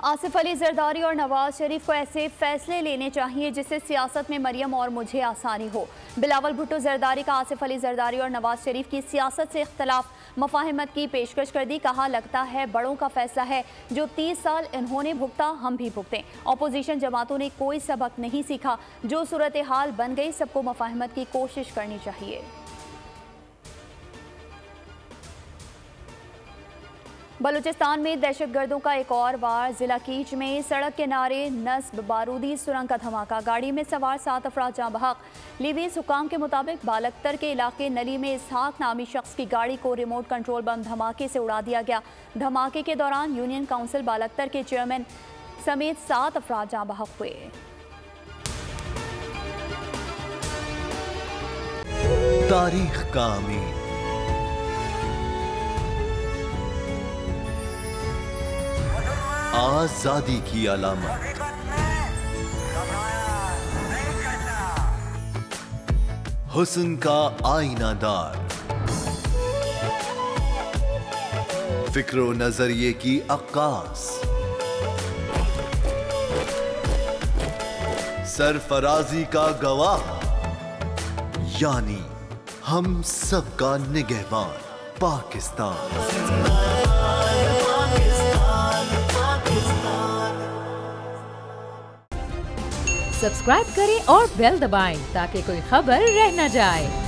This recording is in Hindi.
आसिफ अली जरदारी और नवाज शरीफ को ऐसे फैसले लेने चाहिए जिससे सियासत में मरियम और मुझे आसानी हो। बिलावल भुट्टो जरदारी का आसिफ अली जरदारी और नवाज शरीफ की सियासत से इख्तलाफ मफाहिमत की पेशकश कर दी। कहा लगता है बड़ों का फैसला है, जो 30 साल इन्होंने भुगता हम भी भुगतें। अपोजिशन जमातों ने कोई सबक नहीं सीखा, जो सूरत हाल बन गई सबको मफाहिमत की कोशिश करनी चाहिए। बलूचिस्तान में दहशतगर्दों का एक और वार। जिला कीच में सड़क किनारे नस्ब बारूदी सुरंग का धमाका। गाड़ी में सवार 7 अफराद जाँ बहक। लिवीज हुकाम के मुताबिक बालकतर के इलाके नली में इसहाक नामी शख्स की गाड़ी को रिमोट कंट्रोल बम धमाके से उड़ा दिया गया। धमाके के दौरान यूनियन काउंसिल बालकतर के चेयरमैन समेत 7 अफराद जाँ बहक हुए। तारीख का अमीर आजादी की अलामत, हुस्न का आईनादार, फिक्रो नजरिए की अक्कास, सरफराजी का गवाह, यानी हम सबका निगहबान पाकिस्तान। सब्सक्राइब करें और बेल दबाएं ताकि कोई खबर रह न जाए।